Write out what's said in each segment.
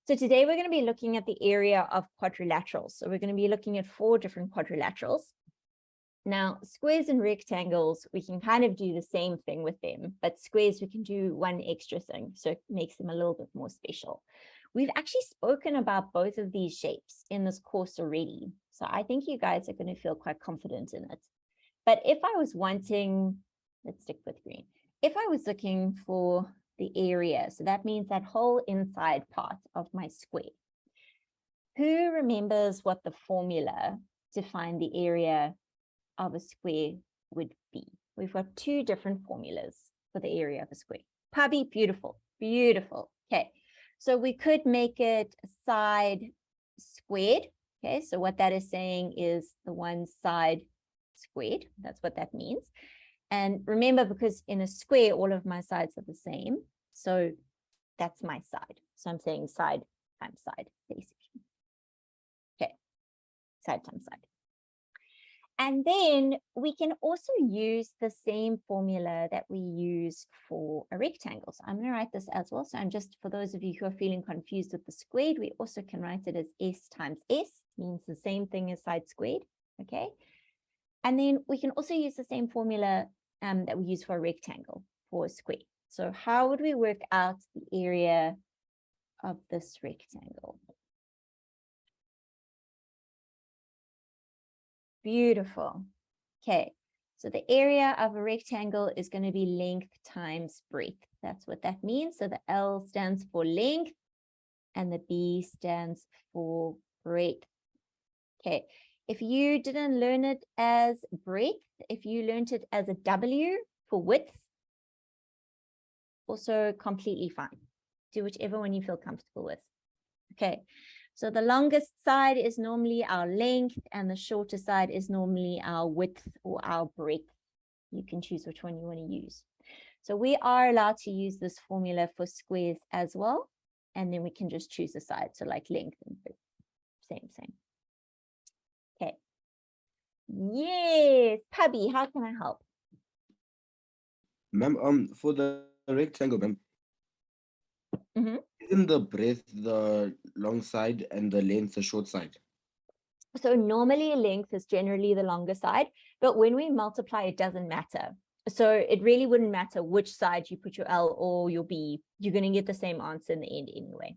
So today we're going to be looking at the area of quadrilaterals. So we're going to be looking at 4 different quadrilaterals. Now, squares and rectangles, we can kind of do the same thing with them, but squares, we can do one extra thing. So it makes them a little bit more special. We've actually spoken about both of these shapes in this course already. So I think you guys are going to feel quite confident in it. But if I was wanting, let's stick with green. If I was looking for the area, so that means that whole inside part of my square. Who remembers what the formula to find the area of a square would be? We've got 2 different formulas for the area of a square. Pubby, beautiful, beautiful. Okay, so we could make it side squared. Okay, so what that is saying is the one side squared. That's what that means. And remember, because in a square, all of my sides are the same. So that's my side. So I'm saying side times side, basically. Okay, side times side. And then we can also use the same formula that we use for a rectangle. So I'm going to write this as well. So I'm just, for those of you who are feeling confused with the squared, we also can write it as S times S, means the same thing as side squared. Okay. And then we can also use the same formula that we use for a rectangle for a square. So how would we work out the area of this rectangle? Beautiful. Okay, so the area of a rectangle is going to be length times breadth. That's what that means. So the L stands for length and the B stands for breadth. Okay, if you didn't learn it as breadth, if you learned it as a W for width, also completely fine. Do whichever one you feel comfortable with. Okay. So the longest side is normally our length and the shorter side is normally our width or our breadth. You can choose which one you want to use. So we are allowed to use this formula for squares as well. And then we can just choose a side. So like length and width. Same. Okay. Yes. Pubby, how can I help? Ma'am, for the rectangle, ma'am, isn't the breadth the long side and the length the short side? So normally length is generally the longer side, but when we multiply, it doesn't matter. So it really wouldn't matter which side you put your L or your B. You're going to get the same answer in the end anyway.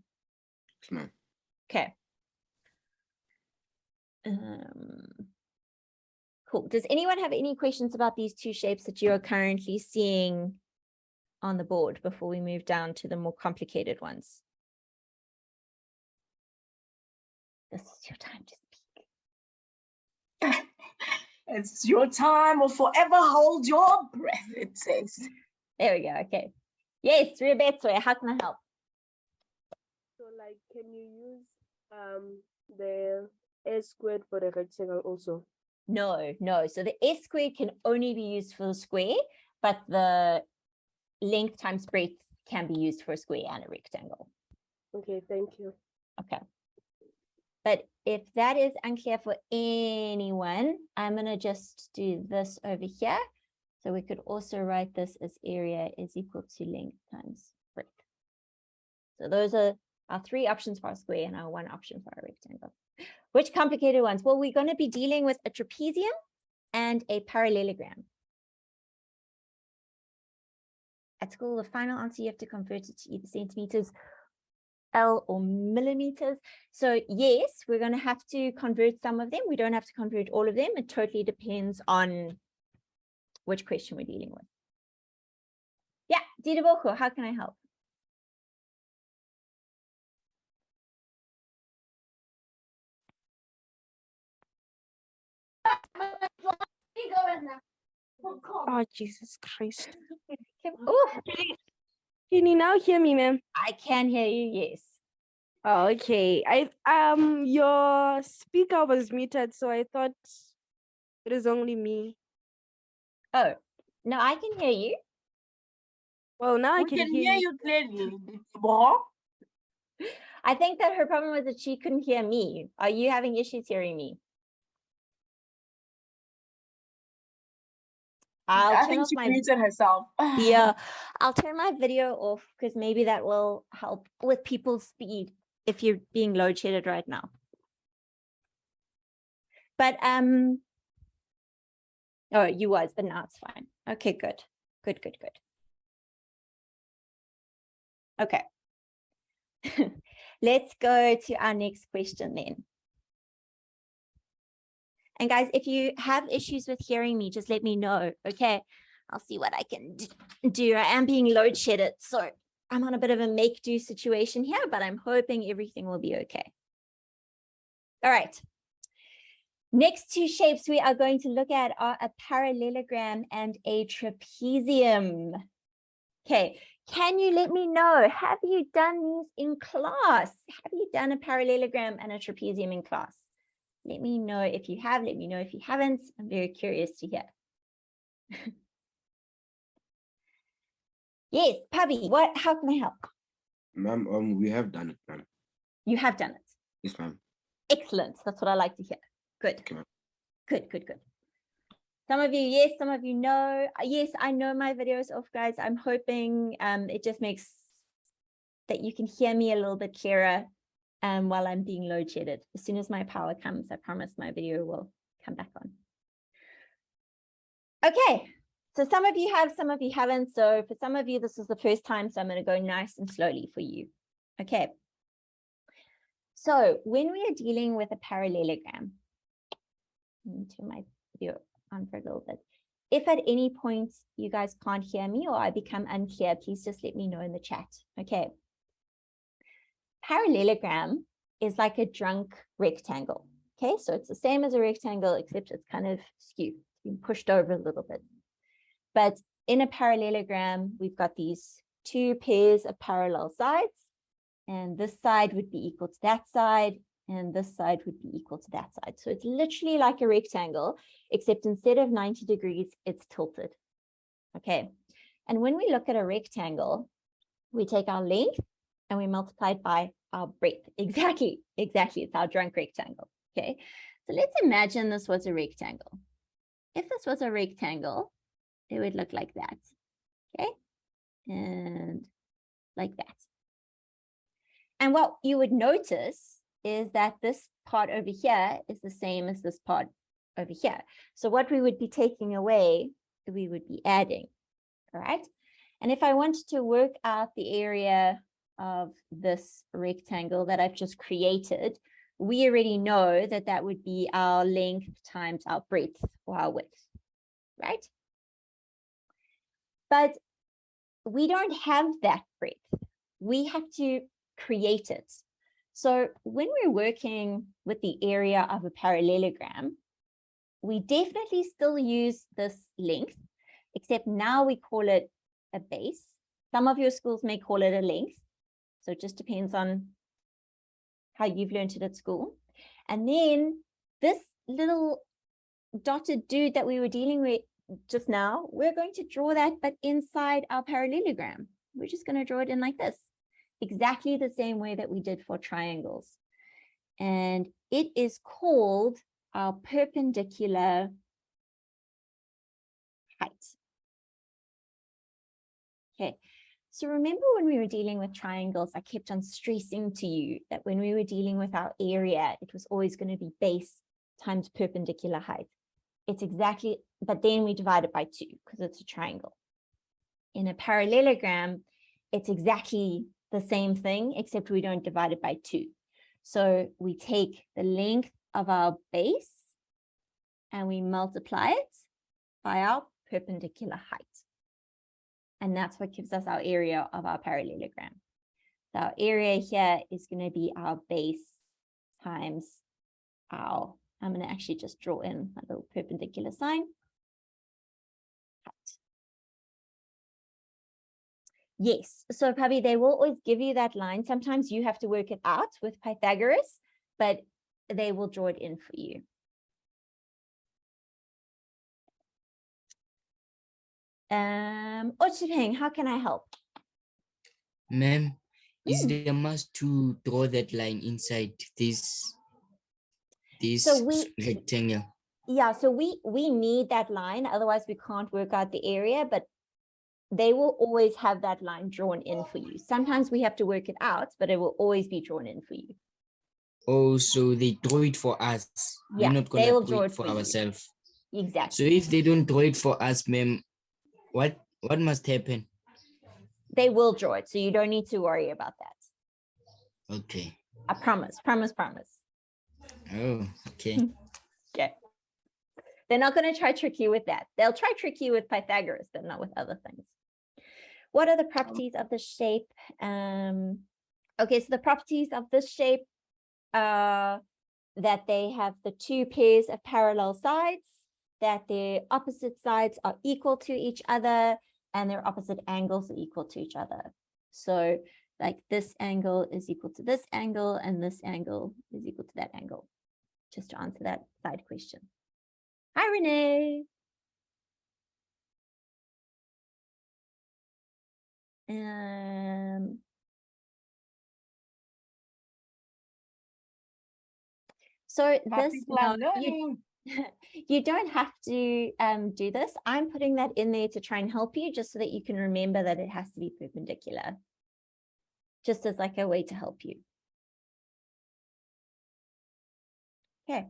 Ma'am. Okay. Cool. Does anyone have any questions about these 2 shapes that you are currently seeing on the board before we move down to the more complicated ones? This is your time to speak. It's your time or forever hold your breath, it says. There we go. Okay. Yes, Rebecca, how can I help? So like, can you use the S squared for the rectangle also? No. So the S squared can only be used for the square, but the length times breadth can be used for a square and a rectangle. Okay, thank you. Okay. But if that is unclear for anyone, I'm going to just do this over here. So we could also write this as area is equal to length times breadth. So those are our 3 options for our square and our 1 option for our rectangle. Which complicated ones? Well, we're going to be dealing with a trapezium and a parallelogram. At school, the final answer, you have to convert it to either centimeters, L or millimeters. So yes, we're going to have to convert some of them. We don't have to convert all of them. It totally depends on which question we're dealing with. Yeah, Didaboko, how can I help? Oh, Jesus Christ. Oh, can you now hear me, ma'am? I can hear you, yes. Oh, okay. Your speaker was muted, so I thought it was only me. Oh, no, I can hear you. Well, now I We can hear you clearly. I think that her problem was that she couldn't hear me. Are you having issues hearing me? I think she muted herself. Yeah, I'll turn my video off because maybe that will help with people's speed. if you're being load shedded right now. But oh, you was, but now it's fine. Okay, good. Good. Okay. Let's go to our next question then. And guys, if you have issues with hearing me, just let me know. Okay, I'll see what I can do. I am being load shedded, so I'm on a bit of a make-do situation here, but I'm hoping everything will be okay. All right. Next two shapes we are going to look at are a parallelogram and a trapezium. Okay, can you let me know, have you done these in class? Have you done a parallelogram and a trapezium in class? Let me know if you have, let me know if you haven't. I'm very curious to hear. Yes, Pavi, how can I help? Ma'am, we have done it, ma'am. You have done it. Yes, ma'am. Excellent. That's what I like to hear. Good. Okay, ma'am. Good. Some of you, yes, some of you know. Yes, I know my videos off, guys. I'm hoping it just makes that you can hear me a little bit clearer while I'm being load shedded. As soon as my power comes, I promise my video will come back on. Okay, so some of you have, some of you haven't. So for some of you, this is the first time, so I'm going to go nice and slowly for you. Okay. So when we are dealing with a parallelogram, let me turn my video on for a little bit. If at any point you guys can't hear me or I become unclear, please just let me know in the chat. Okay. Parallelogram is like a drunk rectangle. Okay, so it's the same as a rectangle, except it's kind of skewed, being pushed over a little bit. But in a parallelogram, we've got these two pairs of parallel sides, and this side would be equal to that side, and this side would be equal to that side. So it's literally like a rectangle, except instead of 90 degrees, it's tilted. Okay, and when we look at a rectangle, we take our length and we multiply it by our breadth. Exactly. It's our drunk rectangle. Okay, so let's imagine this was a rectangle. If this was a rectangle, it would look like that. Okay, and like that. And what you would notice is that this part over here is the same as this part over here. So what we would be taking away, we would be adding. All right. And if I wanted to work out the area of this rectangle that I've just created, we already know that that would be our length times our breadth or our width, right? But we don't have that breadth. We have to create it. So when we're working with the area of a parallelogram, we definitely still use this length, except now we call it a base. Some of your schools may call it a length. So it just depends on how you've learned it at school. And then this little dotted dude that we were dealing with just now, we're going to draw that, but inside our parallelogram. We're just going to draw it in like this, exactly the same way that we did for triangles. And it is called our perpendicular height. Okay. So remember when we were dealing with triangles, I kept on stressing to you that when we were dealing with our area, it was always going to be base times perpendicular height. It's exactly, but then we divide it by 2 because it's a triangle. In a parallelogram, it's exactly the same thing, except we don't divide it by 2. So we take the length of our base and we multiply it by our perpendicular height. And that's what gives us our area of our parallelogram. So our area here is going to be our base times our, I'm going to actually just draw in a little perpendicular sign. Height. Yes, so Pavi, they will always give you that line. Sometimes you have to work it out with Pythagoras, but they will draw it in for you. Ochipeng, how can I help? Ma'am, is there a must to draw that line inside this rectangle? Yeah, so we need that line, otherwise we can't work out the area, but they will always have that line drawn in for you. Sometimes we have to work it out, but it will always be drawn in for you. Oh, so they draw it for us. Yeah, We're not they gonna will draw draw it it for for you. ourselves. Exactly. So if they don't draw it for us, ma'am, what must happen? They will draw it, so you don't need to worry about that. Okay. I promise, promise, promise. Oh, okay. Okay. They're not going to try trick you with that. They'll try trick you with Pythagoras, but not with other things. What are the properties of the shape? Okay, so the properties of this shape are that they have the two pairs of parallel sides, that their opposite sides are equal to each other, and their opposite angles are equal to each other. So like this angle is equal to this angle, and this angle is equal to that angle, just to answer that side question. Hi, Renee. So My this people are now, you don't have to do this. I'm putting that in there to try and help you, just so that you can remember that it has to be perpendicular, just as like a way to help you. Okay.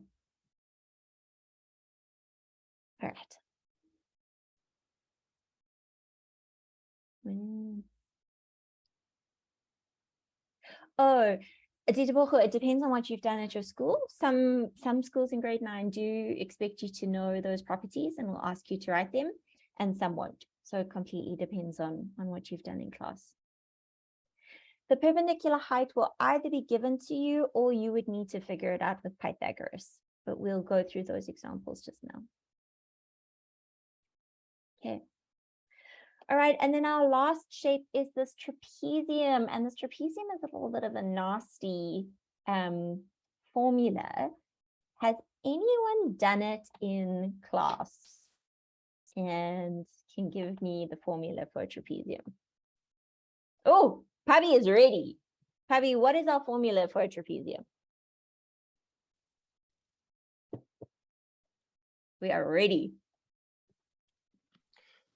All right. Oh, it depends on what you've done at your school. Some schools in grade 9 do expect you to know those properties and will ask you to write them, and some won't. So it completely depends on what you've done in class. The perpendicular height will either be given to you, or you would need to figure it out with Pythagoras, but we'll go through those examples just now. Okay. All right, and then our last shape is this trapezium, and this trapezium is a little bit of a nasty formula. Has anyone done it in class and can give me the formula for a trapezium? Oh, Pabi is ready. Pabi, what is our formula for a trapezium? We are ready.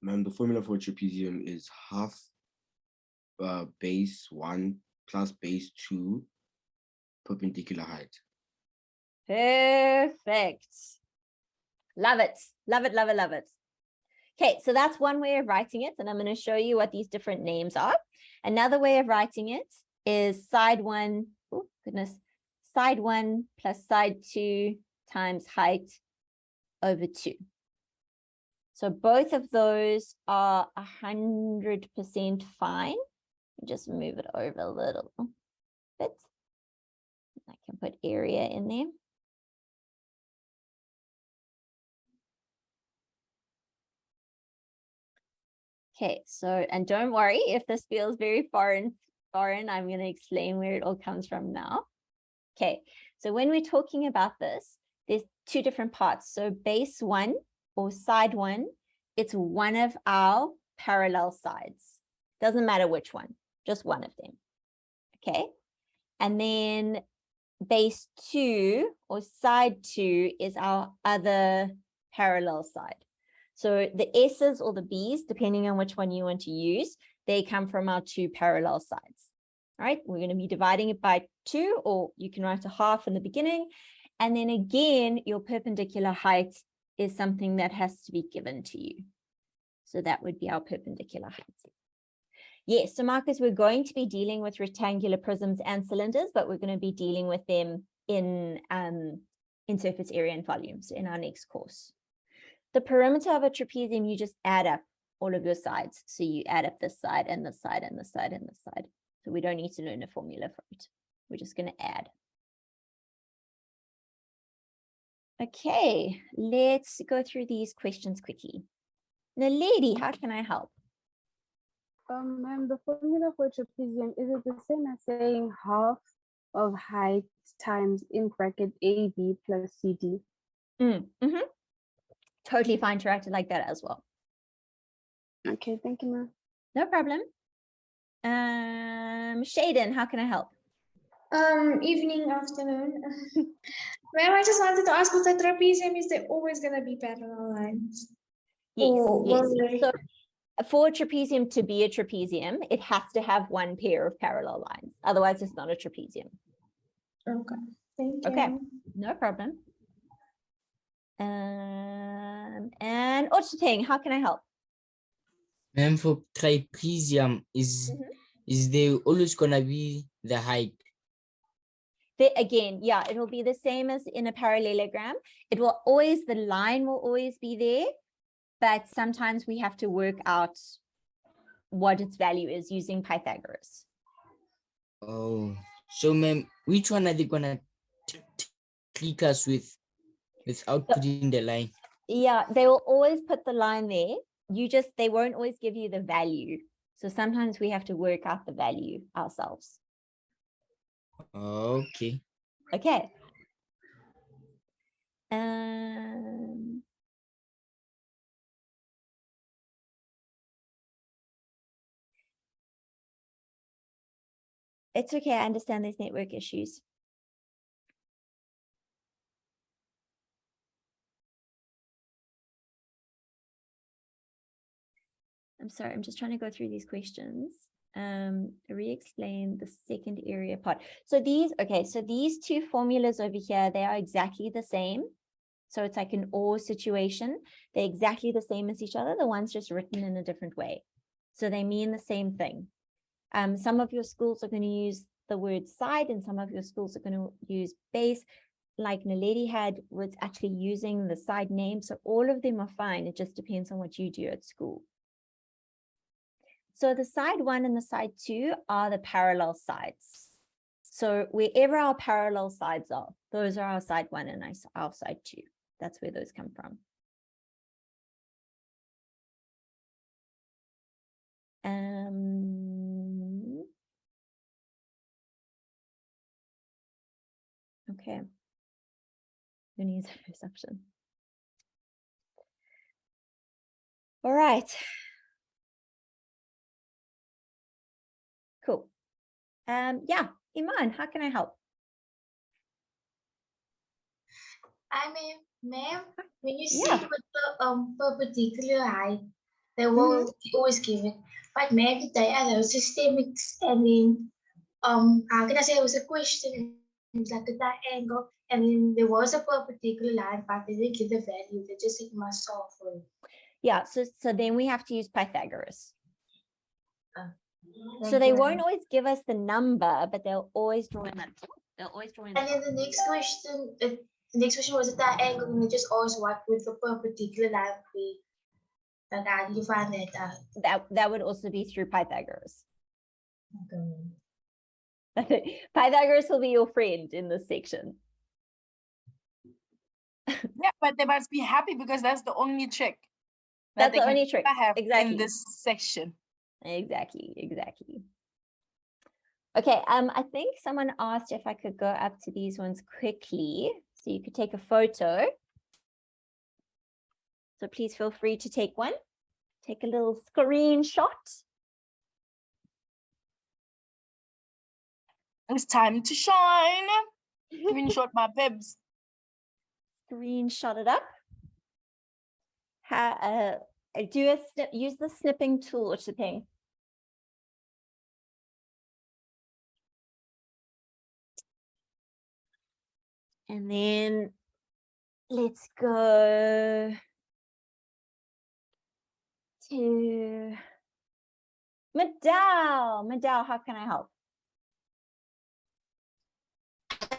Ma'am, the formula for trapezium is half base 1 plus base 2 perpendicular height. Perfect. Love it. Love it, love it, love it. Okay, so that's one way of writing it, and I'm going to show you what these different names are. Another way of writing it is side 1, oh goodness, side 1 plus side 2 times height over 2. So both of those are 100% fine. Just move it over a little bit. I can put area in there. Okay, so, and don't worry if this feels very foreign, I'm going to explain where it all comes from now. Okay, so when we're talking about this, there's two different parts. So base 1 or side 1, it's one of our parallel sides. Doesn't matter which one, just one of them. Okay, and then base 2 or side 2 is our other parallel side. So the S's or the B's, depending on which one you want to use, they come from our two parallel sides. All right, we're going to be dividing it by 2, or you can write a half in the beginning. And then again, your perpendicular height is something that has to be given to you. So that would be our perpendicular height. Yes, so Marcus, we're going to be dealing with rectangular prisms and cylinders, but we're going to be dealing with them in surface area and volume, so in our next course. The perimeter of a trapezium, you just add up all of your sides. So you add up this side and this side and this side and this side. So we don't need to learn a formula for it. We're just going to add. Okay, let's go through these questions quickly. Now, lady, how can I help? Ma'am, the formula for trapezium, is it the same as saying half of height times in bracket AB plus CD? Totally fine to write it like that as well. Okay, thank you, ma'am. No problem. Shaden, how can I help? Evening, afternoon. Ma'am, I just wanted to ask, with the trapezium, is there always going to be parallel lines? Yes, Or yes. will they- So For a trapezium to be a trapezium, it has to have one pair of parallel lines. Otherwise, it's not a trapezium. Okay. Thank you. Okay, no problem. And Ochiting, how can I help? Ma'am, for trapezium, is there always gonna be the height? Again, yeah, it will be the same as in a parallelogram. It will always, the line will always be there, but sometimes we have to work out what its value is using Pythagoras. Oh, so ma'am, which one are they gonna trick us with without putting the line? Yeah, they will always put the line there. They won't always give you the value. So sometimes we have to work out the value ourselves. Okay. Okay. It's okay. I understand there's network issues. I'm sorry, I'm just trying to go through these questions. Re-explain the second area part. So these two formulas over here, they are exactly the same. So it's like an or situation. They're exactly the same as each other. The one's just written in a different way. So they mean the same thing. Some of your schools are going to use the word side and some of your schools are going to use base. Like Naledi had, was actually using the side name. So all of them are fine. It just depends on what you do at school. So the side 1 and the side 2 are the parallel sides. So wherever our parallel sides are, those are our side 1 and our side 2. That's where those come from. Okay. Who needs a first option? All right. Cool. Yeah, Iman, how can I help? Ma'am, when you Yeah. see with the perpendicular height, they will always give it. But maybe they are those systemics, and then how can I say, it was a question, it was like a triangle, and then there was a perpendicular line, but they didn't give the value. They just said must solve for it. Yeah, so then we have to use Pythagoras. So Thank they you, won't ma'am. always give us the number, but they'll always draw in that. They'll always draw in. And then the next question was a triangle, and they just asked what would the perpendicular line be. Like, how do you find that out? That would also be through Pythagoras. Okay. Pythagoras will be your friend in this section. Yeah, but they must be happy because that's the only trick. That's they the can only trick. have Exactly. in this section. Exactly. Okay, I think someone asked if I could go up to these ones quickly. So you could take a photo. So please feel free to take one. Take a little screenshot. It's time to shine. Screenshot my bibs. Screenshot it up. Use the snipping tool, or something. And then let's go to Madal. Madal, how can I help?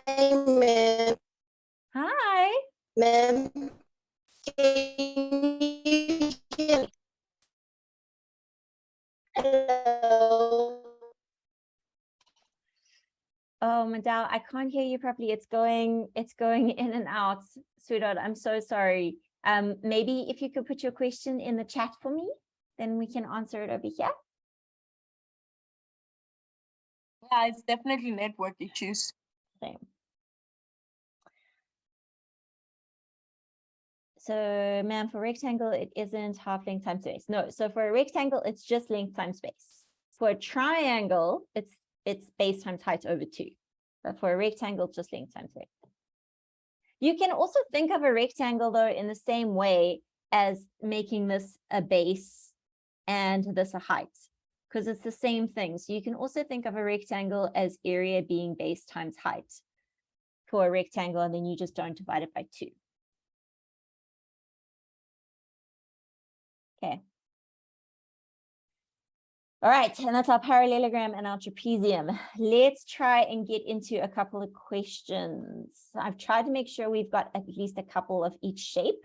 Hi, ma'am. Hi. Ma'am, can you hear me? Hello. Oh, Madal, I can't hear you properly. It's going in and out, sweetheart. I'm so sorry. Maybe if you could put your question in the chat for me, then we can answer it over here. Yeah, it's definitely network issues. Same. So, ma'am, for rectangle, it isn't half length times space. No, so for a rectangle, it's just length times space. For a triangle, it's base times height over 2. But for a rectangle, just length times width. You can also think of a rectangle, though, in the same way as making this a base and this a height, because it's the same thing. So you can also think of a rectangle as area being base times height for a rectangle, and then you just don't divide it by 2. Okay. All right, and that's our parallelogram and our trapezium. Let's try and get into a couple of questions. I've tried to make sure we've got at least a couple of each shape.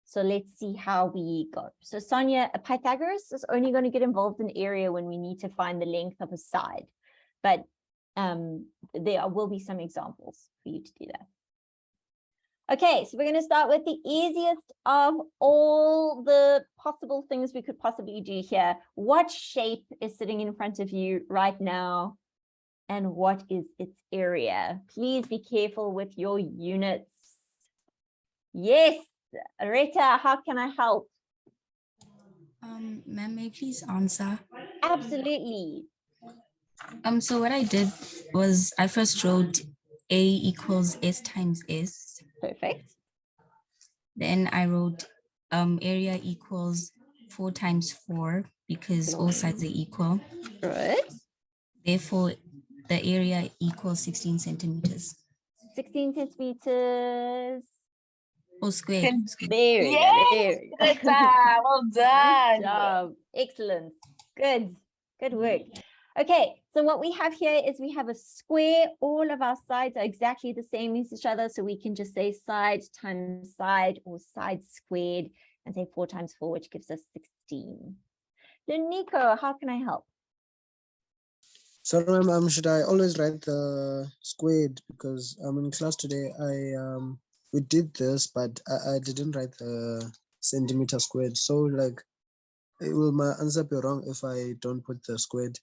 So let's see how we go. So Sonia, Pythagoras is only going to get involved in area when we need to find the length of a side, but there will be some examples for you to do that. Okay, so we're going to start with the easiest of all the possible things we could possibly do here. What shape is sitting in front of you right now? And what is its area? Please be careful with your units. Yes, Rita, how can I help? Ma'am, may I please answer? Absolutely. So what I did was I first wrote A equals S times S. Perfect. Then I wrote area equals 4 times 4 because all sides are equal. Good. Therefore, the area equals 16 centimeters. 16 centimeters. Or squared. There we go. There we go. Rita, well Nice done. job. Excellent. Good. Good work. Okay, so what we have here is we have a square. All of our sides are exactly the same as each other. So we can just say side times side or side squared and say 4 times 4, which gives us 16. Then Nico, how can I help? Sorry, ma'am, should I always write the squared? Because in class today, we did this, but I didn't write the centimeter squared. So like, will my answer be wrong if I don't put the squared?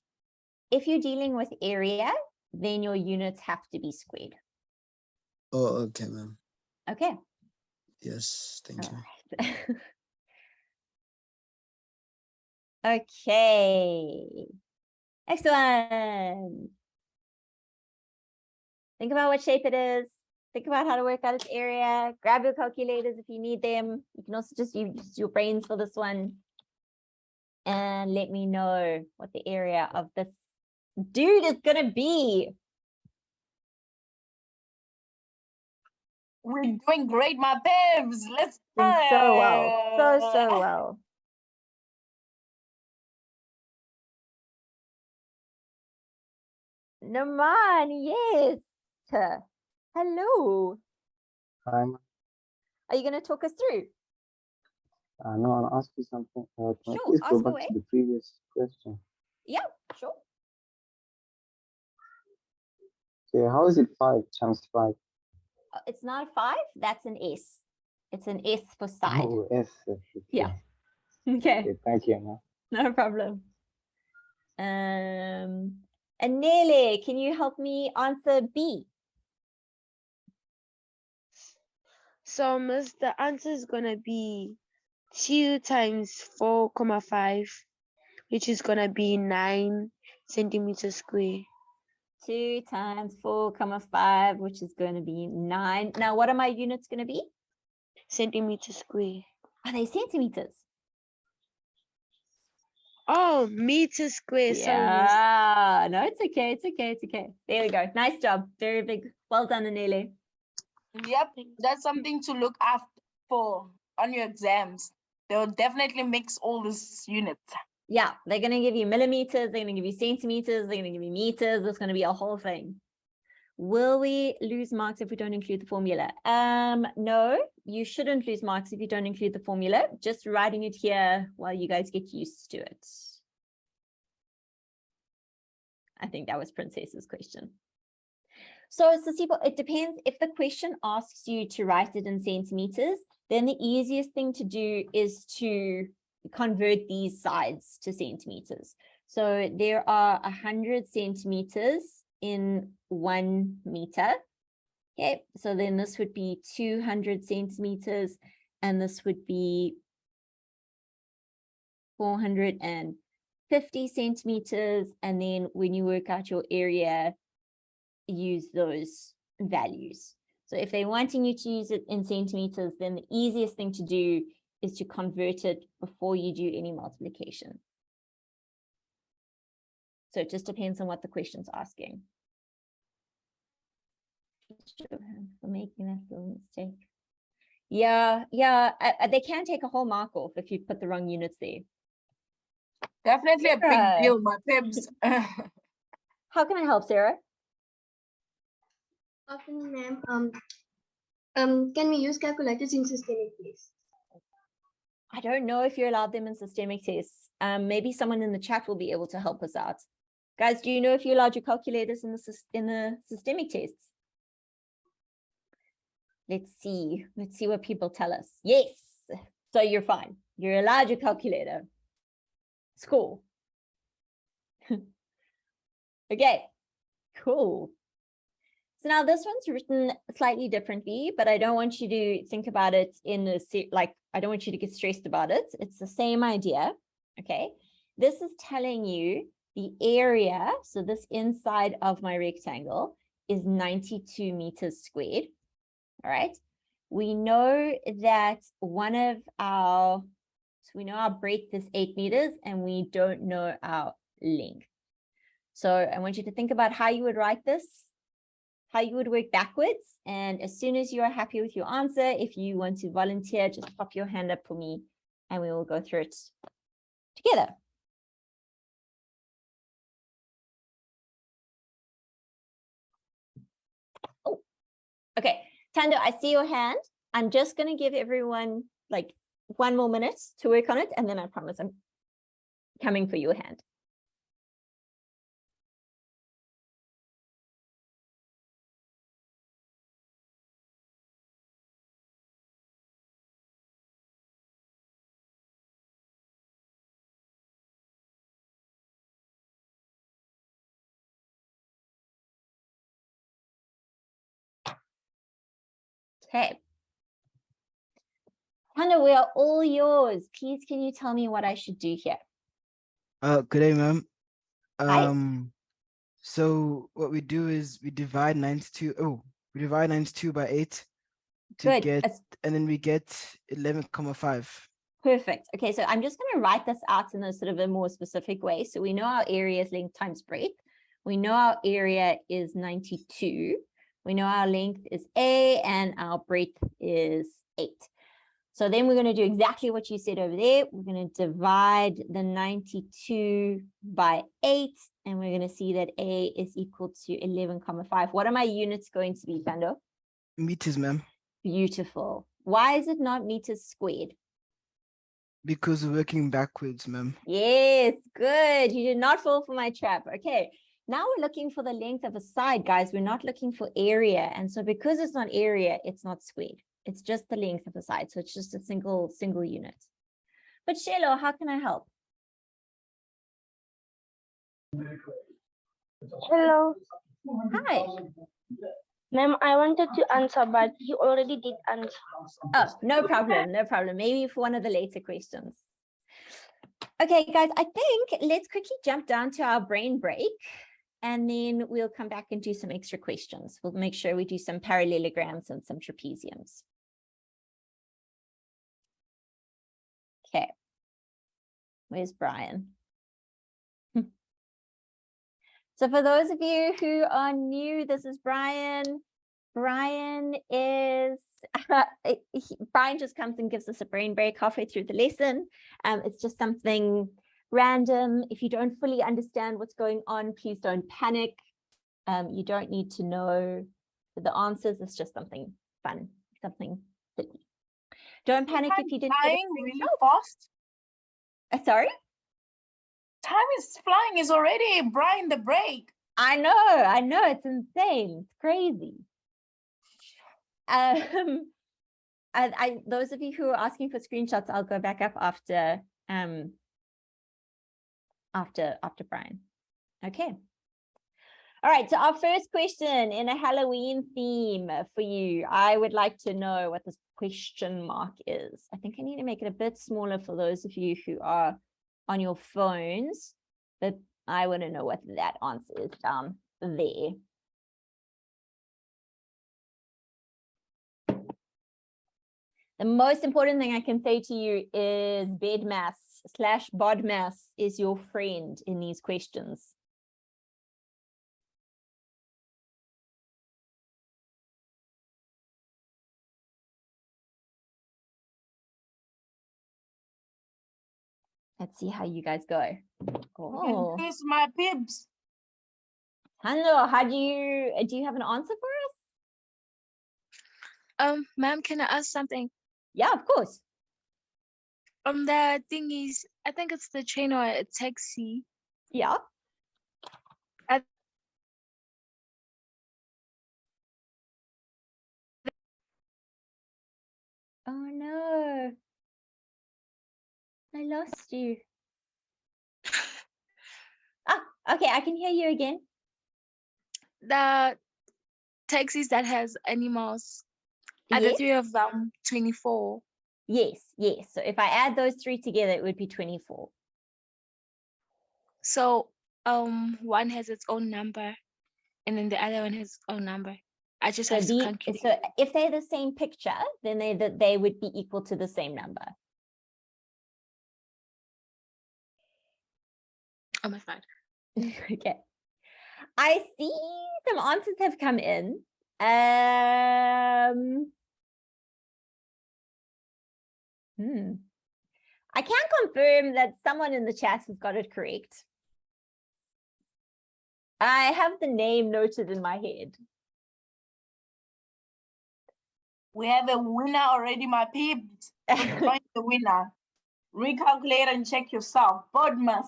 If you're dealing with area, then your units have to be squared. Oh, okay, ma'am. Okay. Yes, thank you. Right. Okay. Excellent. Think about what shape it is. Think about how to work out its area. Grab your calculators if you need them. You can also just use your brains for this one. And let me know what the area of this dude is going to be. We're doing great, my babes. Let's Doing so well. So well. Naman, yes. Hello. Hi, Are you going to talk us through? no, I'll ask you something. Can I Sure, please go ask back away. to the previous question? Yeah, sure. Okay, how is it 5 times 5? It's not a 5, that's an S. It's an S for side. Oh, yes. Okay. Yeah. Okay. Okay, thank you, ma'am. No problem. Anele, can you help me answer B? So, Miss, the answer is gonna be 2 times 4,5, which is gonna be 9 centimeters square. 2 times 4,5, which is going to be 9. Now, what are my units going to be? Centimeters square. Are they centimeters? Oh, meter square. Sorry, Miss. Yeah, no, it's okay. It's okay. It's okay. There we go. Nice job. Very big. Well done, Anele. Yep, that's something to look after for on your exams. They'll definitely mix all these units. Yeah, they're going to give you millimeters. They're going to give you centimeters. They're going to give you meters. It's going to be a whole thing. Will we lose marks if we don't include the formula? No, you shouldn't lose marks if you don't include the formula. Just writing it here while you guys get used to it. I think that was Princess's question. So it depends. If the question asks you to write it in centimeters, then the easiest thing to do is to convert these sides to centimeters. So there are 100 centimeters in 1 meter. Okay, so then this would be 200 centimeters, and this would be 450 centimeters. And then when you work out your area, use those values. So if they're wanting you to use it in centimeters, then the easiest thing to do is to convert it before you do any multiplication. So it just depends on what the question's asking. For making that little mistake. Yeah, they can take a whole mark off if you put the wrong units there. Definitely a Sarah. big deal, my pibs. How can I help, Sarah? Afternoon, ma'am. Can we use calculators in systemic tests? I don't know if you're allowed them in systemic tests. Maybe someone in the chat will be able to help us out. Guys, do you know if you're allowed your calculators in the systemic tests? Let's see what people tell us. Yes, so you're fine. You're allowed your calculator. It's cool. Okay, cool. So now this one's written slightly differently, but I don't want you to think about it in a, I don't want you to get stressed about it. It's the same idea, okay? This is telling you the area, so this inside of my rectangle is 92 meters squared, all right? We know that we know our breadth is 8 meters and we don't know our length. So I want you to think about how you would write this, how you would work backwards. And as soon as you are happy with your answer, if you want to volunteer, just pop your hand up for me and we will go through it together. Oh, okay. Tando, I see your hand. I'm just going to give everyone like 1 more minute to work on it. And then I promise I'm coming for your hand. Okay. Tando, we are all yours. Please, can you tell me what I should do here? Good day, ma'am. Hi. So what we do is we divide 92 by 8 to Good. get, and then we get 11,5. Perfect. Okay, so I'm just going to write this out in a sort of a more specific way. So we know our area is length times breadth. We know our area is 92. We know our length is A and our breadth is 8. So then we're going to do exactly what you said over there. We're going to divide the 92 by 8, and we're going to see that A is equal to 11,5. What are my units going to be, Tando? Meters, ma'am. Beautiful. Why is it not meters squared? Because we're working backwards, ma'am. Yes, good. You did not fall for my trap. Okay. Now we're looking for the length of a side, guys. We're not looking for area. And so because it's not area, it's not squared. It's just the length of the side. So it's just a single unit. But Shelo, how can I help? Hello. Hi. Ma'am, I wanted to answer, but you already did answer. Oh, no problem. No problem. Maybe for one of the later questions. Okay, guys, I think let's quickly jump down to our brain break. And then we'll come back and do some extra questions. We'll make sure we do some parallelograms and some trapeziums. Okay. Where's Brian? So for those of you who are new, this is Brian. Brian just comes and gives us a brain break halfway through the lesson. It's just something random. If you don't fully understand what's going on, please don't panic. You don't need to know the answers. It's just something fun, something silly. Don't panic if you didn't get it really fast. Sorry? Time is flying. Is already Brian the break. I know. It's insane. It's crazy. Those of you who are asking for screenshots, I'll go back up after Brian. Okay. All right, so our first question in a Halloween theme for you. I would like to know what this question mark is. I think I need to make it a bit smaller for those of you who are on your phones, but I want to know what that answer is down there. The most important thing I can say to you is bed mass / bod mass is your friend in these questions. Let's see how you guys go. Oh, Introduce my pibs. Hando, how do you have an answer for us? Ma'am, can I ask something? Yeah, of course. The thing is, I think it's the train or a taxi. Yeah. Oh no. I lost you. Okay, I can hear you again. The taxis that has animals. Are the Yes. three of them 24? Yes, yes. So if I add those three together, it would be 24. So one has its own number and then the other one has its own number. I just So have to calculate. so if they're the same picture, then they would be equal to the same number. Oh my God. Okay. I see some answers have come in. I can confirm that someone in the chat has got it correct. I have the name noted in my head. We have a winner already, my peeps. Find the winner. Recalculate and check yourself. Bodmas.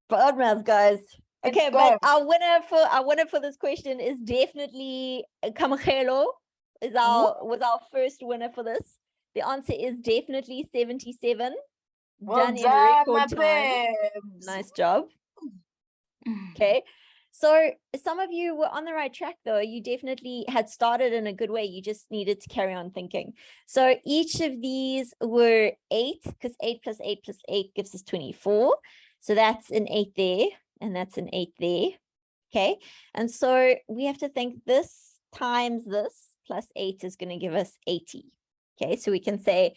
Bodmas, guys. Okay, Let's but go. our winner for this question is definitely Kamachelo. Was our first winner for this. The answer is definitely 77. Well done in done, my record time. babes. Nice job. Okay. So some of you were on the right track though. You definitely had started in a good way. You just needed to carry on thinking. So each of these were 8 because 8 plus 8 plus 8 gives us 24. So that's an 8 there and that's an 8 there. Okay. And so we have to think this times this plus 8 is going to give us 80. Okay. So we can say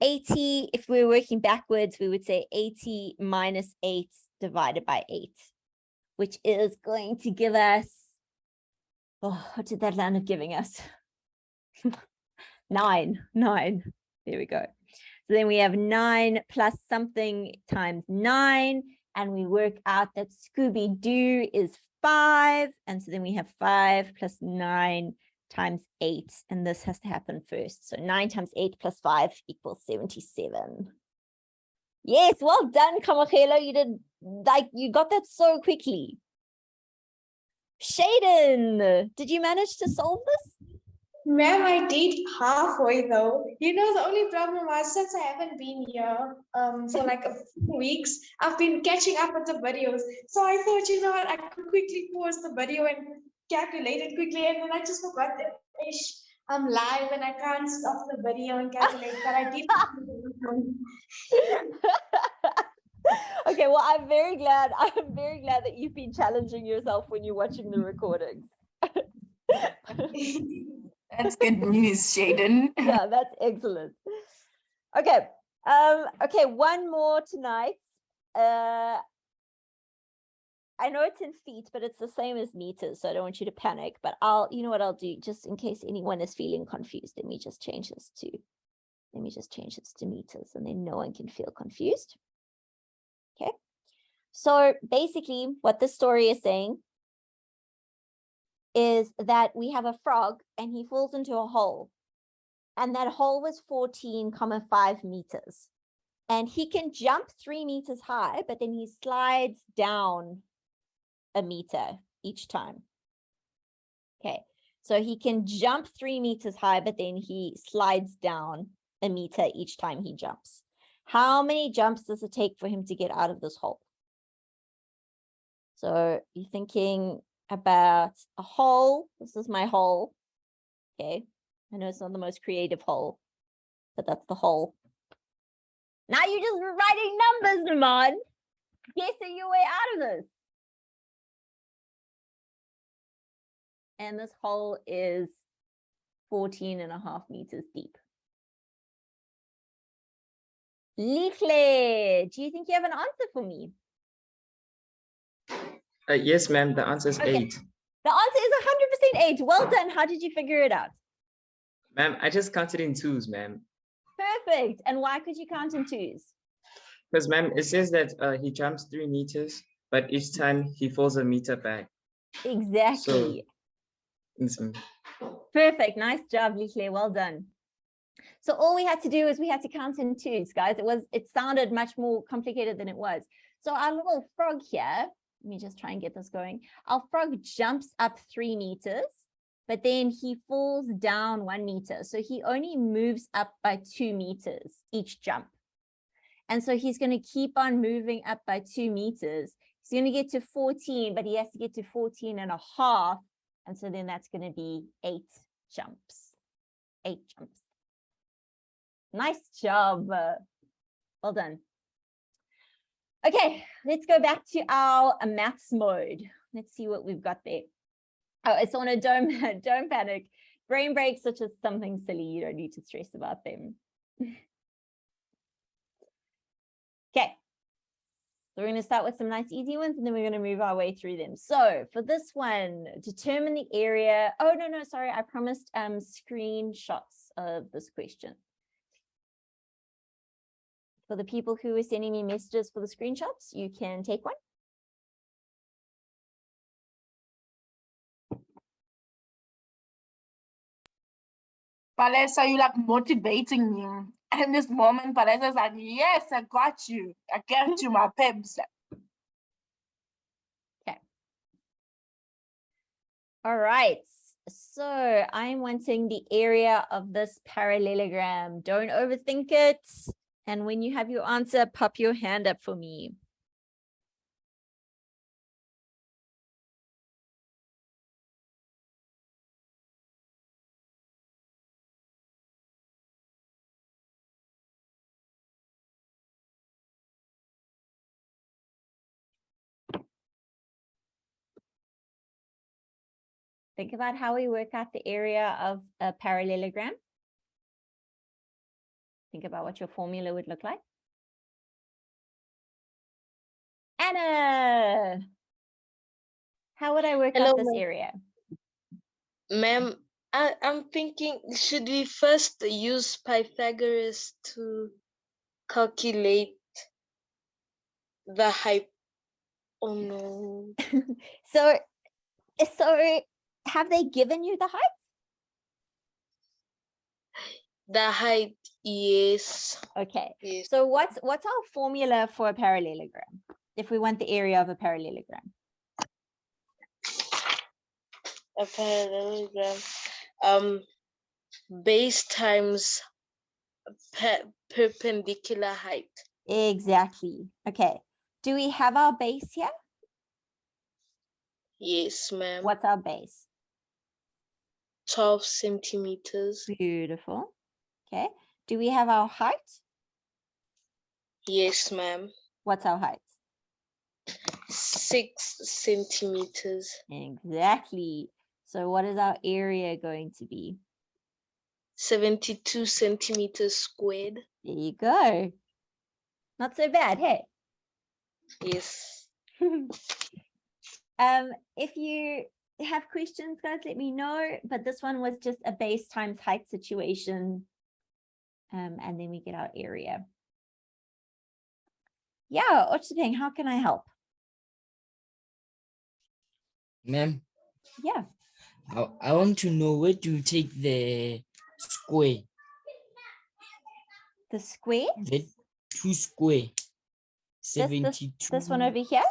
80, if we're working backwards, we would say 80 minus 8 divided by 8. Which is going to give us, what did that land up giving us? 9. There we go. So then we have 9 plus something times 9, and we work out that Scooby-Doo is 5, and so then we have 5 plus 9 times 8, and this has to happen first. So 9 times 8 plus 5 equals 77. Yes, well done, Kamachelo. You got that so quickly. Shaden, did you manage to solve this? Ma'am, I did halfway though. You know, the only problem was since I haven't been here for like a few weeks, I've been catching up with the videos. So I thought, you know what, I could quickly pause the video and calculate it quickly, and then I just forgot that I'm live and I can't stop the video and calculate, but I did. Okay, well, I'm very glad that you've been challenging yourself when you're watching the recordings. That's good news, Shaden. Yeah, that's excellent. Okay. Okay, one more tonight. I know it's in feet, but it's the same as meters, so I don't want you to panic. But you know what I'll do, just in case anyone is feeling confused, let me just change this to meters, and then no one can feel confused. Okay. So basically, what this story is saying is that we have a frog and he falls into a hole, and that hole was 14,5 meters, and he can jump 3 meters high, but then he slides down a meter each time. Okay, so he can jump 3 meters high, but then he slides down a meter each time he jumps. How many jumps does it take for him to get out of this hole? So you're thinking about a hole. This is my hole. Okay. I know it's not the most creative hole, but that's the hole. Now you're just writing numbers, Naman. Guessing your way out of this. And this hole is 14.5 meters deep. Lihle, do you think you have an answer for me? Yes, ma'am. The answer is Okay. 8. The answer is 100% 8. Well done. How did you figure it out? Ma'am, I just counted in 2s, ma'am. Perfect. And why could you count in 2s? Because, ma'am, it says that he jumps 3 meters, but each time he falls a meter back. Exactly. So, perfect. Nice job, Lihle. Well done. So all we had to do is we had to count in 2s, guys. It sounded much more complicated than it was. So our little frog here, let me just try and get this going. Our frog jumps up 3 meters, but then he falls down 1 meter. So he only moves up by 2 meters each jump. And so he's going to keep on moving up by 2 meters. He's going to get to 14, but he has to get to 14 and a half. And so then that's going to be 8 jumps. 8 jumps. Nice job. Well done. Okay, let's go back to our maths mode. Let's see what we've got there. Oh, it's on a don't panic. Brain breaks are just something silly. You don't need to stress about them. Okay. So we're going to start with some nice easy ones, and then we're going to move our way through them. So for this one, determine the area. Oh, no, sorry. I promised screenshots of this question. For the people who are sending me messages for the screenshots, you can take one. Palesa, you like motivating me. In this moment, Palesa's like, yes, I got you. I got you, my peps. Okay. All right. So I'm wanting the area of this parallelogram. Don't overthink it. And when you have your answer, pop your hand up for me. Think about how we work out the area of a parallelogram. Think about what your formula would look like. Anna, how would I work out this area? Ma'am, I'm thinking, should we first use Pythagoras to calculate the height? Oh no. So have they given you the height? The height, yes. Okay. Yes. So what's our formula for a parallelogram? If we want the area of a parallelogram. A parallelogram. Base times perpendicular height. Exactly. Okay. Do we have our base here? Yes, ma'am. What's our base? 12 centimeters. Beautiful. Okay. Do we have our height? Yes, ma'am. What's our height? 6 centimeters. Exactly. So what is our area going to be? 72 centimeters squared. There you go. Not so bad, hey? Yes. If you have questions, guys, let me know. But this one was just a base times height situation. And then we get our area. Yeah, Ochipeng, how can I help? Ma'am, Yeah. I want to know where to take the square. The square? The 2 square. 72. This one over here?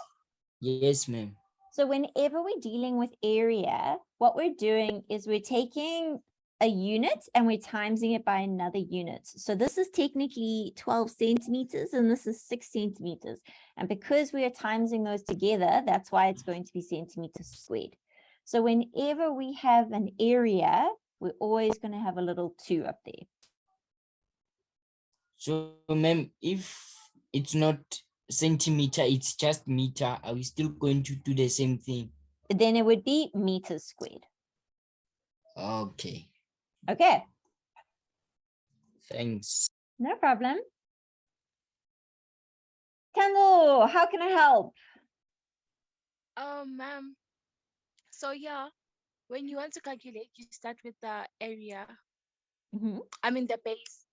Yes, ma'am. So whenever we're dealing with area, what we're doing is we're taking a unit and we're timesing it by another unit. So this is technically 12 centimeters and this is 6 centimeters. And because we are timesing those together, that's why it's going to be centimeters squared. So whenever we have an area, we're always going to have a little 2 up there. So, ma'am, if it's not centimeter, it's just meter, are we still going to do the same thing? Then it would be meters squared. Okay. Okay. Thanks. No problem. rectangle, how can I help? Ma'am. So yeah, when you want to calculate, you start with the area. I mean the base,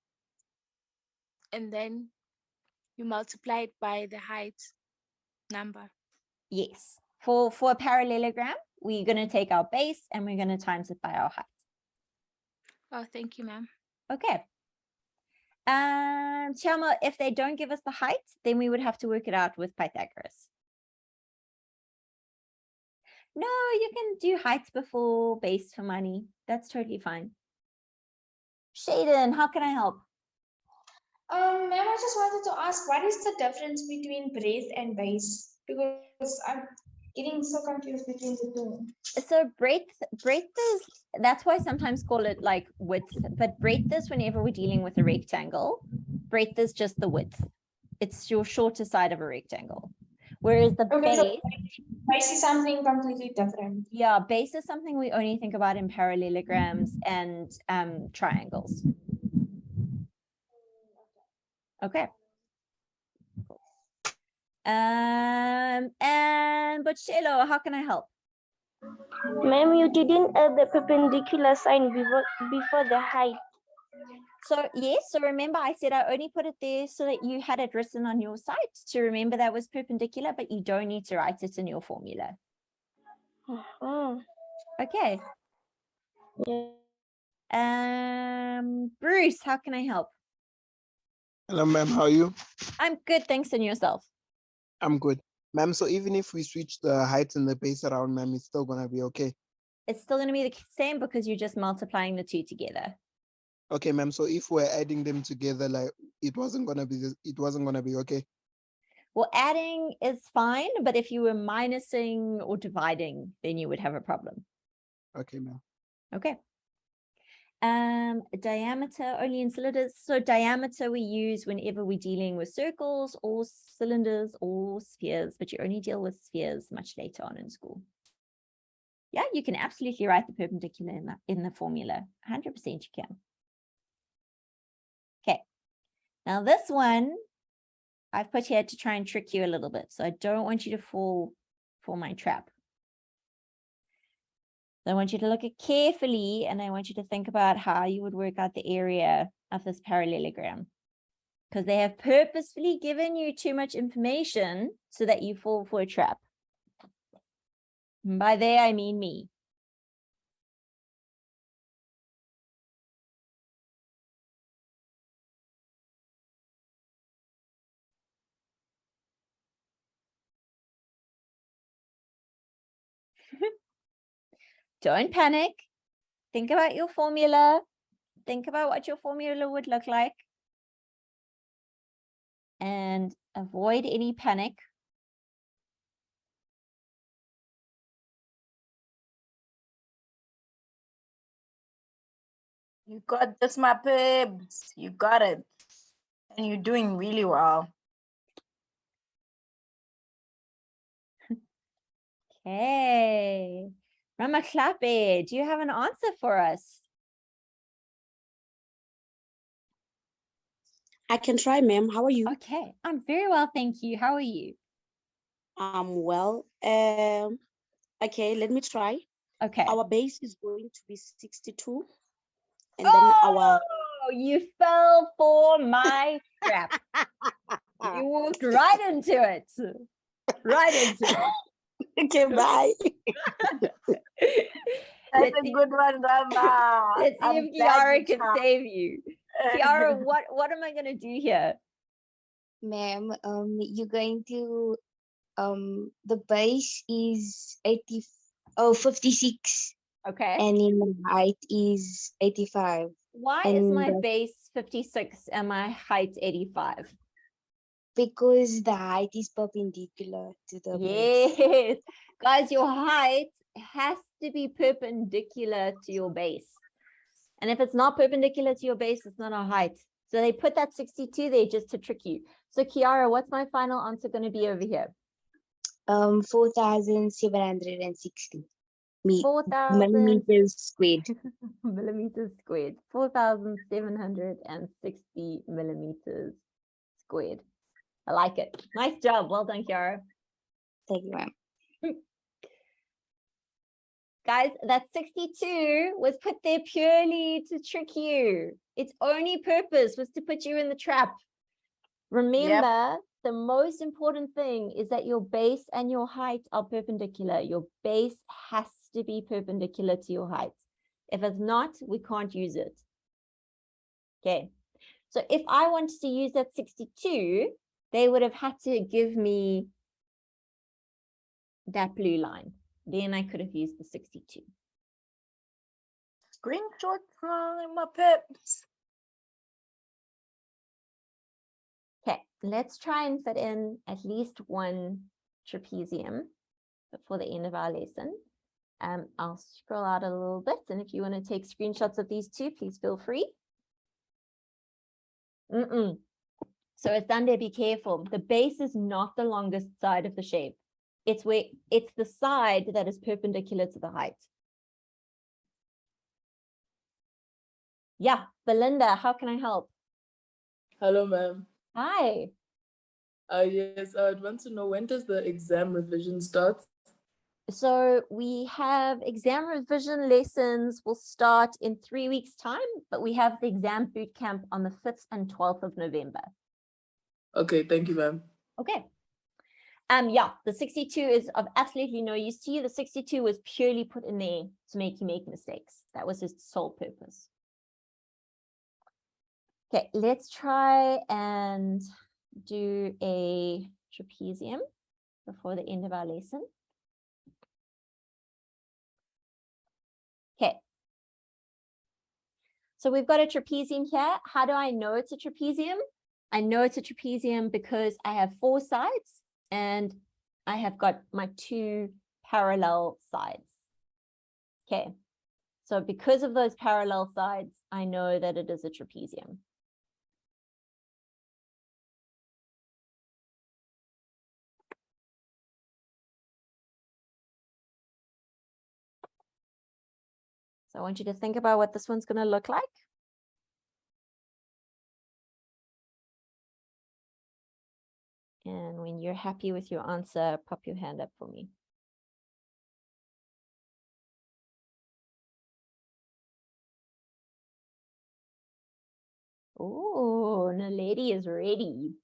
and then you multiply it by the height number. Yes. For a parallelogram, we're going to take our base and we're going to times it by our height. Oh, thank you, ma'am. Okay. Chalma, if they don't give us the height, then we would have to work it out with Pythagoras. No, you can do heights before base for money. That's totally fine. Shaden, how can I help? Ma'am, I just wanted to ask, what is the difference between breadth and base? Because I'm getting so confused between the two. So breadth is, that's why I sometimes call it like width, but breadth is whenever we're dealing with a rectangle. Breadth is just the width. It's your shorter side of a rectangle. Whereas the base, so base is something completely different. Yeah, base is something we only think about in parallelograms and triangles. Okay. Cool. And Bocello, how can I help? Ma'am, you didn't add the perpendicular sign before the height. So yes, so remember I said I only put it there so that you had it written on your site to remember that was perpendicular, but you don't need to write it in your formula. Okay. Yeah. Bruce, how can I help? Hello, ma'am. How are you? I'm good, thanks, and yourself? I'm good. Ma'am, so even if we switch the height and the base around, ma'am, it's still going to be okay. It's still going to be the same because you're just multiplying the two together. Okay, ma'am. So if we're adding them together, like it wasn't going to be okay. Well, adding is fine, but if you were minusing or dividing, then you would have a problem. Okay, ma'am. Okay. Diameter only in cylinders. So diameter we use whenever we're dealing with circles or cylinders or spheres, but you only deal with spheres much later on in school. Yeah, you can absolutely write the perpendicular in the formula. 100% you can. Okay. Now this one I've put here to try and trick you a little bit. So I don't want you to fall for my trap. I want you to look at carefully and I want you to think about how you would work out the area of this parallelogram. Because they have purposefully given you too much information so that you fall for a trap. And by they, I mean me. Don't panic. Think about your formula. Think about what your formula would look like. And avoid any panic. You got this, my pibs. You got it. And you're doing really well. Okay. Ramaklape, do you have an answer for us? I can try, ma'am. How are you? Okay, I'm very well, thank you. How are you? I'm well. Okay, let me try. Okay. Our base is going to be 62. And then our... You fell for my trap. You walked right into it. Right into it. Okay, bye. That's a good one, Rama. Let's see if Kiara can save you. Kiara, what am I going to do here? Ma'am, you're going to, the base is 56. Okay. And in the height is 85. Why is my base 56 and my height 85? Because the height is perpendicular to the base. Yes. Guys, your height has to be perpendicular to your base. And if it's not perpendicular to your base, it's not a height. So they put that 62 there just to trick you. So Kiara, what's my final answer going to be over here? 4,760 millimeters squared. Millimeters squared. 4,760 millimeters squared. I like it. Nice job. Well done, Kiara. Thank you, ma'am. Guys, that 62 was put there purely to trick you. Its only purpose was to put you in the trap. Remember, the most important thing is that your base and your height are perpendicular. Your base has to be perpendicular to your height. If it's not, we can't use it. Okay, so if I wanted to use that 62, they would have had to give me that blue line. Then I could have used the 62. Screenshot time, my peps. Okay, let's try and fit in at least one trapezium before the end of our lesson. I'll scroll out a little bit, and if you want to take screenshots of these two, please feel free. So it's done there, be careful. The base is not the longest side of the shape. It's the side that is perpendicular to the height. Yeah, Belinda, how can I help? Hello, ma'am. Hi. Yes, I'd want to know, when does the exam revision start? So we have exam revision lessons will start in 3 weeks' time, but we have the exam boot camp on the 5th and 12th of November. Okay, thank you, ma'am. Okay. Yeah, the 62 is of absolutely no use to you. The 62 was purely put in there to make you make mistakes. That was its sole purpose. Okay, let's try and do a trapezium before the end of our lesson. Okay. So we've got a trapezium here. How do I know it's a trapezium? I know it's a trapezium because I have 4 sides and I have got my 2 parallel sides. Okay. So because of those parallel sides, I know that it is a trapezium. So I want you to think about what this one's going to look like. And when you're happy with your answer, pop your hand up for me. Oh, Naledi is ready.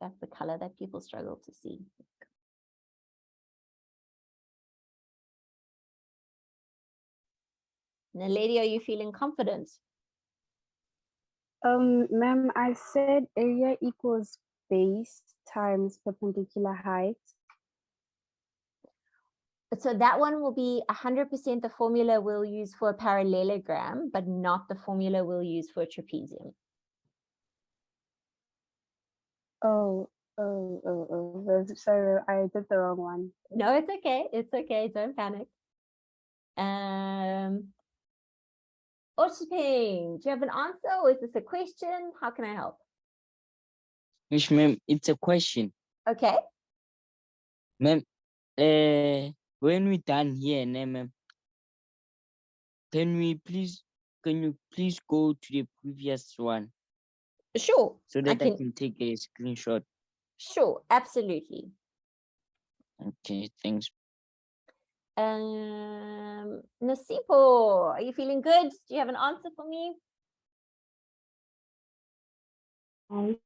That's the color that people struggle to see. Naledi, are you feeling confident? Ma'am, I said area equals base times perpendicular height. So that one will be 100% the formula we'll use for a parallelogram, but not the formula we'll use for a trapezium. Oh, sorry, I did the wrong one. No, it's okay. It's okay. Don't panic. Oshiping, do you have an answer or is this a question? How can I help? Yes, ma'am, it's a question. Okay. Ma'am, when we're done here, ma'am, can you please go to the previous one? Sure. So that I can take a screenshot. Sure, absolutely. Okay, thanks. Nasipo, are you feeling good? Do you have an answer for me? Hi,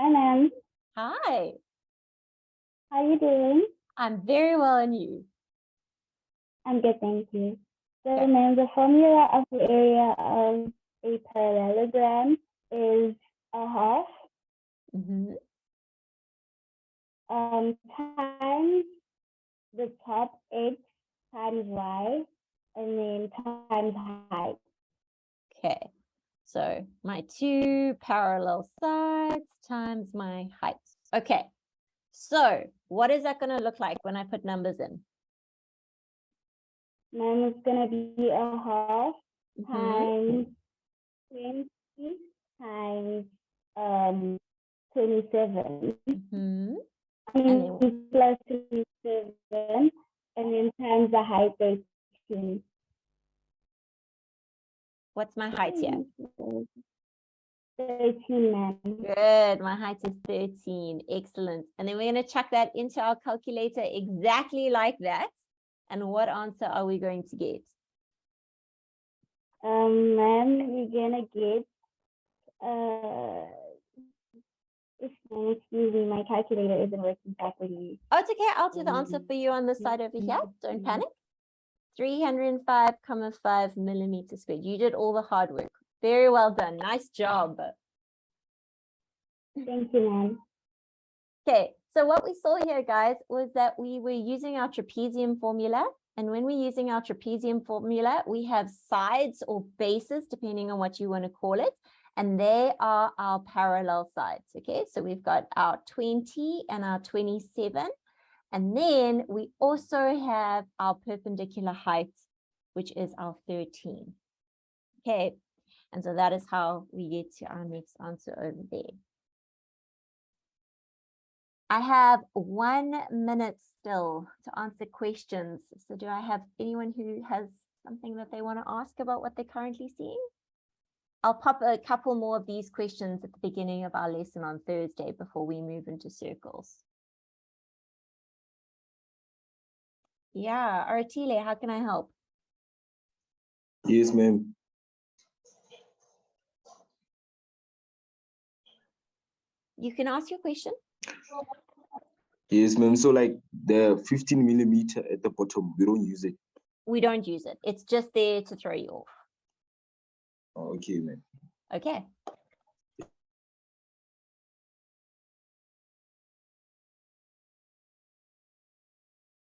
ma'am. Hi. How you doing? I'm very well, and you? I'm good, thank you. So, ma'am, the formula of the area of a parallelogram is a half times the top x times y, and then times height. Okay, so my 2 parallel sides times my height. Okay, so what is that going to look like when I put numbers in? Mine is going to be a half times 20 times 27. And then plus 27, and then times the height 18. What's my height here? 13, ma'am. Good. My height is 13. Excellent. And then we're going to chuck that into our calculator exactly like that. And what answer are we going to get? Ma'am, you're gonna get excuse me, my calculator isn't working properly. Oh, it's okay. I'll do the answer for you on the side over here. Don't panic. 305,5 millimeters squared. You did all the hard work. Very well done. Nice job. Thank you, ma'am. Okay, so what we saw here, guys, was that we were using our trapezium formula. And when we're using our trapezium formula, we have sides or bases, depending on what you want to call it. And they are our parallel sides. Okay, so we've got our 20 and our 27. And then we also have our perpendicular height, which is our 13. Okay, and so that is how we get to our next answer over there. I have 1 minute still to answer questions. So do I have anyone who has something that they want to ask about what they're currently seeing? I'll pop a couple more of these questions at the beginning of our lesson on Thursday before we move into circles. Yeah, Aratile, how can I help? Yes, ma'am. You can ask your question. Yes, ma'am. So like the 15 millimeter at the bottom, we don't use it. We don't use it. It's just there to throw you off. Oh, okay, ma'am. Okay.